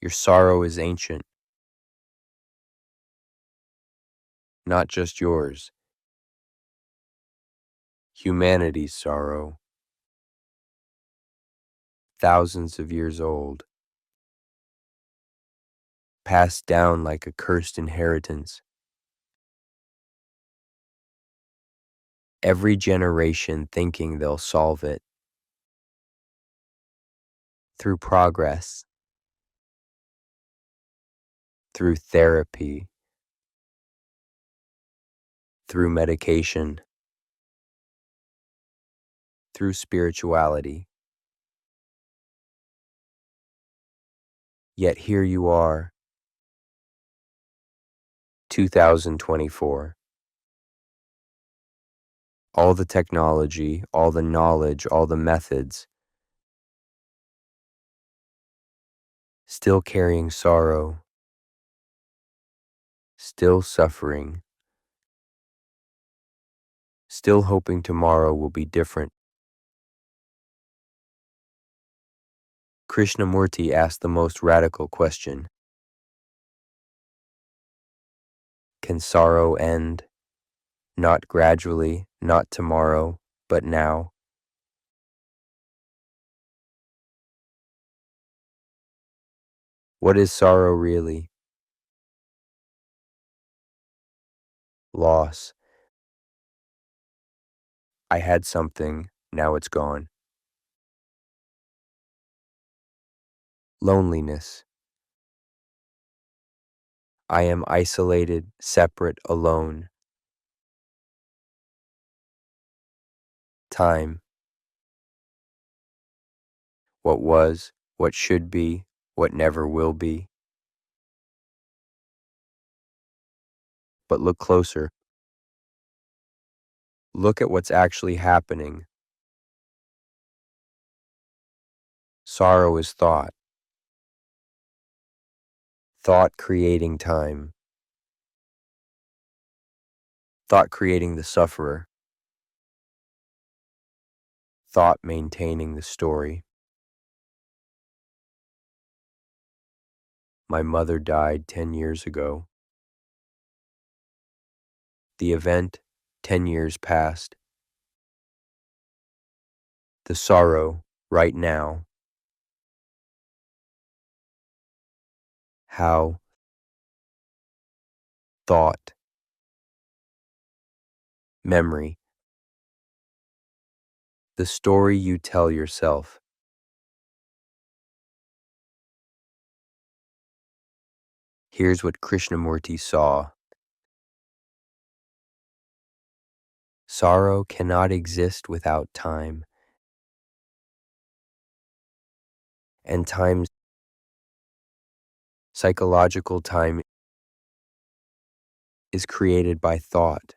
Your sorrow is ancient, not just yours. Humanity's sorrow, thousands of years old, passed down like a cursed inheritance. Every generation thinking they'll solve it through progress, through therapy, through medication, through spirituality. Yet here you are, 2024. All the technology, all the knowledge, all the methods, still carrying sorrow, still suffering, still hoping tomorrow will be different. Krishnamurti asked the most radical question: can sorrow end? Not gradually, not tomorrow, but now. What is sorrow really? Loss. I had something, now it's gone. Loneliness. I am isolated, separate, alone. Time. What was, what should be, what never will be. But look closer. Look at what's actually happening. Sorrow is thought. Thought creating time. Thought creating the sufferer. Thought maintaining the story. My mother died 10 years ago. The event, 10 years past. The sorrow, right now. How? Thought. Memory. The story you tell yourself. Here's what Krishnamurti saw. Sorrow cannot exist without time, and time's psychological time is created by thought.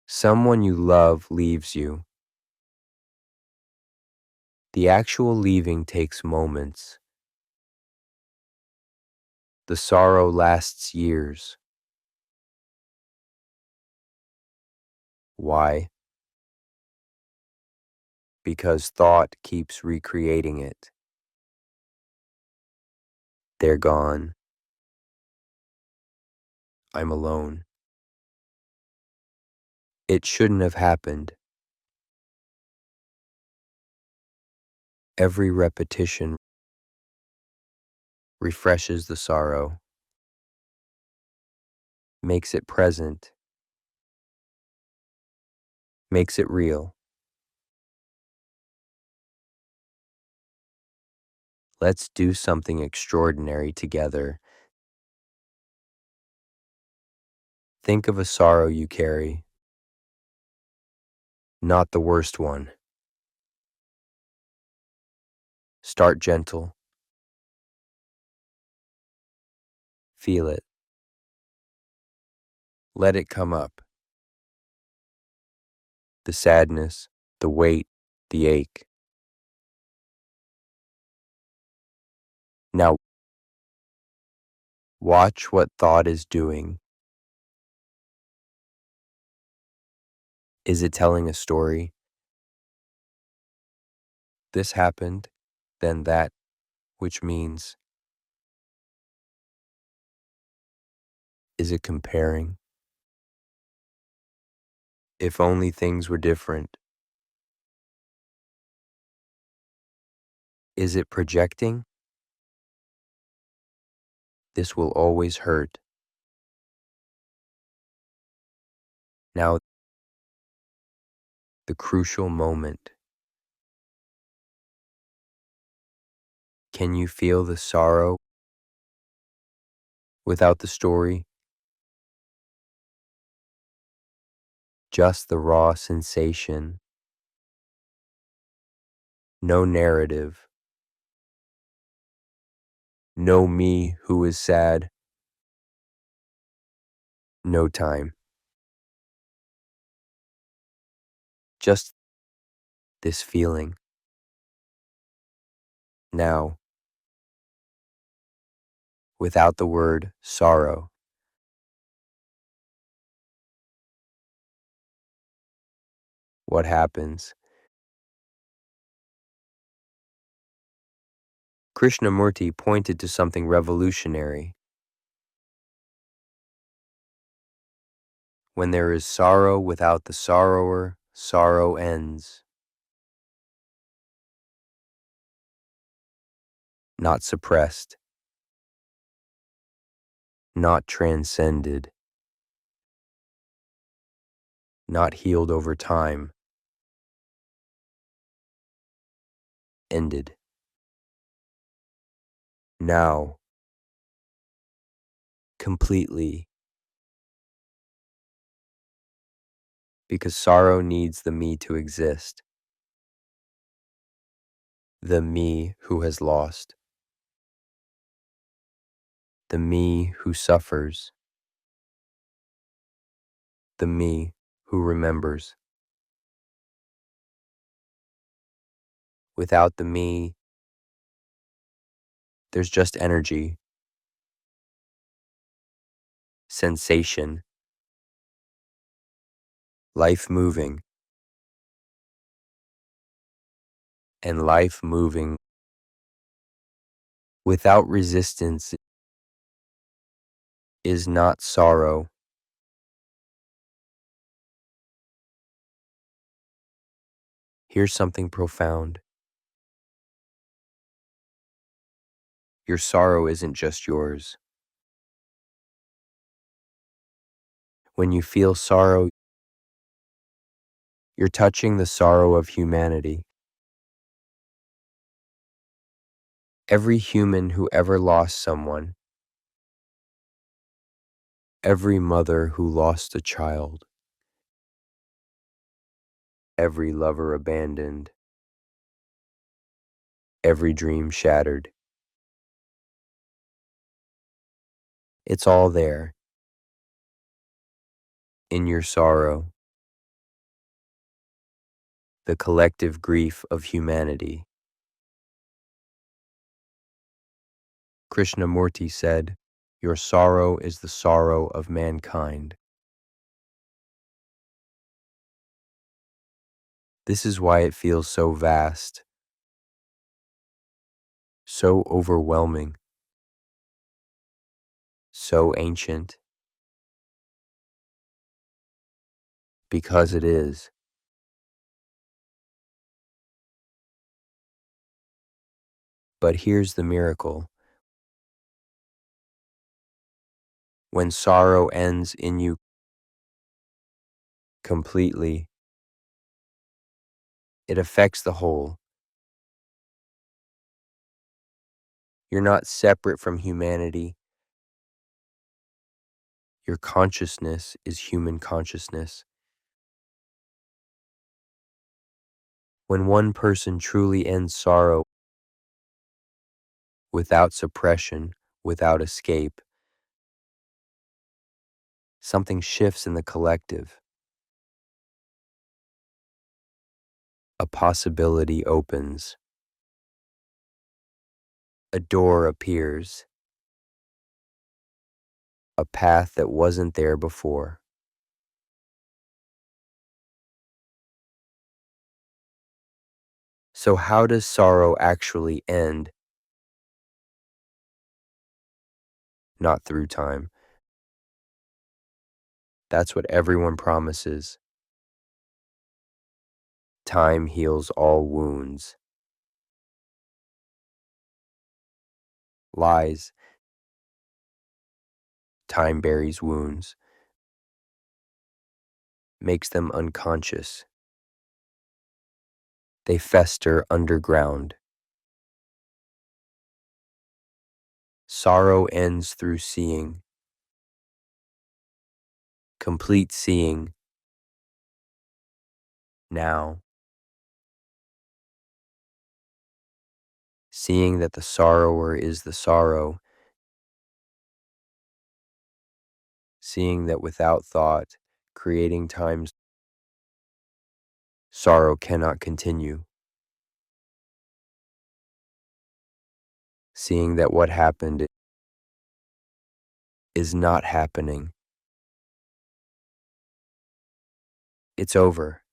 Someone you love leaves you. The actual leaving takes moments. The sorrow lasts years. Why? Because thought keeps recreating it. They're gone. I'm alone. It shouldn't have happened. Every repetition refreshes the sorrow, makes it present, makes it real. Let's do something extraordinary together. Think of a sorrow you carry, not the worst one. Start gentle. Feel it. Let it come up. The sadness, the weight, the ache. Now, watch what thought is doing. Is it telling a story? This happened. than that which means. Is it comparing? If only things were different. Is it projecting? This will always hurt. Now, the crucial moment. Can you feel the sorrow without the story? Just the raw sensation. No narrative. No me who is sad. No time. Just this feeling. Now, without the word sorrow. What happens? Krishnamurti pointed to something revolutionary. When there is sorrow without the sorrower, sorrow ends. Not suppressed. Not transcended. Not healed over time. Ended. Now. Completely. Because sorrow needs the me to exist. The me who has lost. The me who suffers. The me who remembers. Without the me, there's just energy, sensation, life moving, and life moving without resistance is not sorrow. Here's something profound. Your sorrow isn't just yours. When you feel sorrow, you're touching the sorrow of humanity. Every human who ever lost someone, every mother who lost a child, every lover abandoned, every dream shattered. It's all there, in your sorrow, the collective grief of humanity. Krishnamurti said, "Your sorrow is the sorrow of mankind." This is why it feels so vast, so overwhelming, so ancient, because it is. But here's the miracle. When sorrow ends in you completely, it affects the whole. You're not separate from humanity. Your consciousness is human consciousness. When one person truly ends sorrow without suppression, without escape, something shifts in the collective. A possibility opens. A door appears. A path that wasn't there before. So, how does sorrow actually end? Not through time. That's what everyone promises. Time heals all wounds. Lies. Time buries wounds. Makes them unconscious. They fester underground. Sorrow ends through seeing. Complete seeing. Now. Seeing that the sorrower is the sorrow. Seeing that without thought, creating times, sorrow cannot continue. Seeing that what happened is not happening. It's over.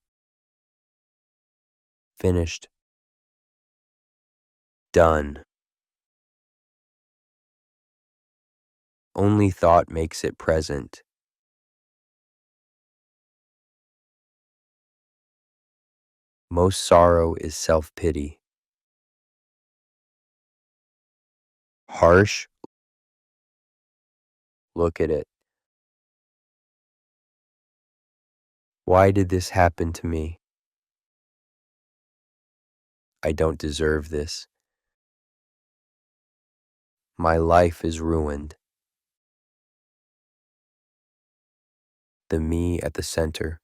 Finished. Done. Only thought makes it present. Most sorrow is self-pity. Harsh? Look at it. Why did this happen to me? I don't deserve this. My life is ruined. The me at the center.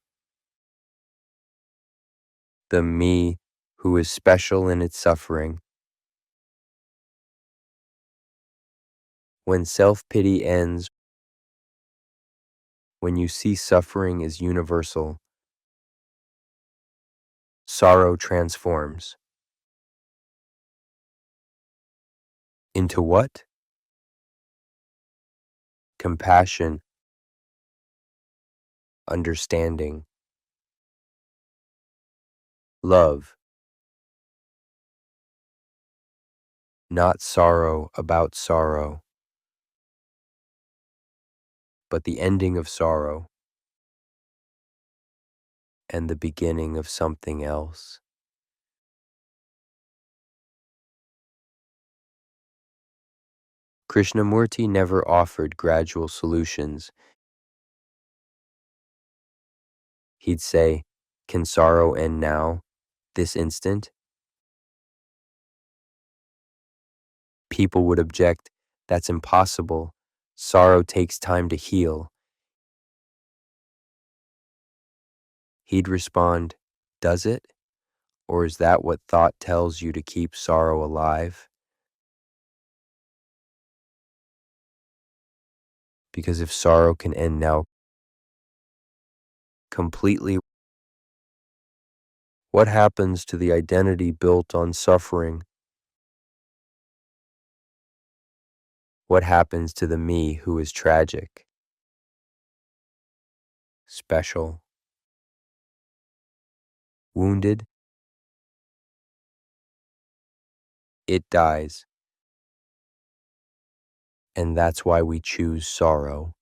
The me who is special in its suffering. When self-pity ends, when you see suffering as universal, sorrow transforms. Into what? Compassion, understanding, love, not sorrow about sorrow, but the ending of sorrow and the beginning of something else. Krishnamurti never offered gradual solutions. He'd say, "Can sorrow end now, this instant?" People would object, "That's impossible. Sorrow takes time to heal." He'd respond, "Does it? Or is that what thought tells you to keep sorrow alive?" Because if sorrow can end now completely, what happens to the identity built on suffering? What happens to the me who is tragic, special, wounded? It dies. And that's why we choose sorrow.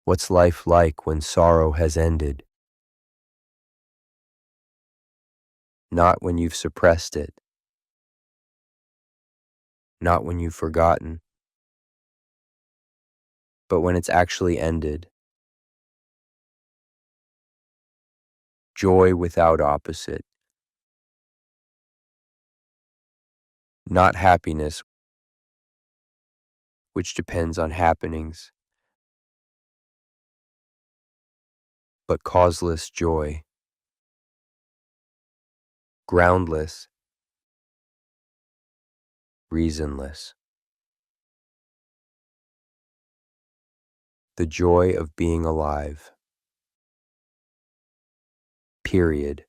What's life like when sorrow has ended? Not when you've suppressed it, not when you've forgotten, but when it's actually ended. Joy without opposite, not happiness, which depends on happenings, but causeless joy, groundless, reasonless. The joy of being alive. Period.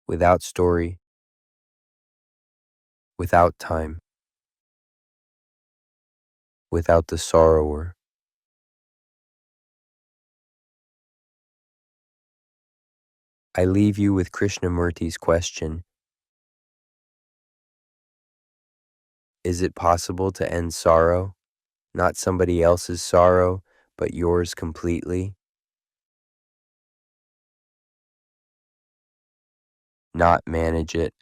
Without story, without time, without the sorrower. I leave you with Krishnamurti's question: is it possible to end sorrow? Not somebody else's sorrow, but yours completely? Not manage it,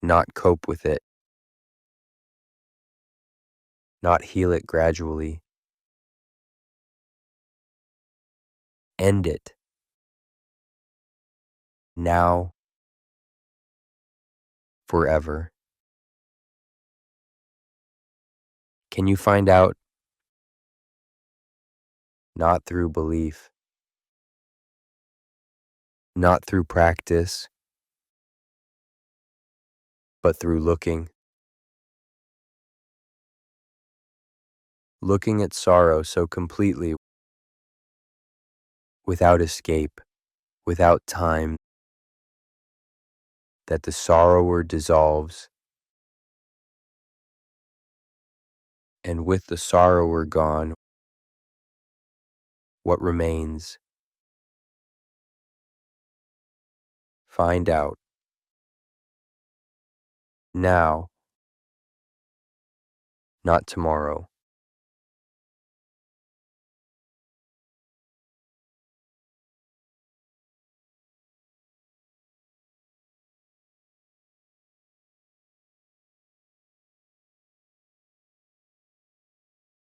not cope with it, not heal it gradually. End it, now, forever. Can you find out? Not through belief, not through practice, but through looking at sorrow so completely, without escape, without time, that the sorrower dissolves, and with the sorrower gone, what remains? Find out, now, not tomorrow.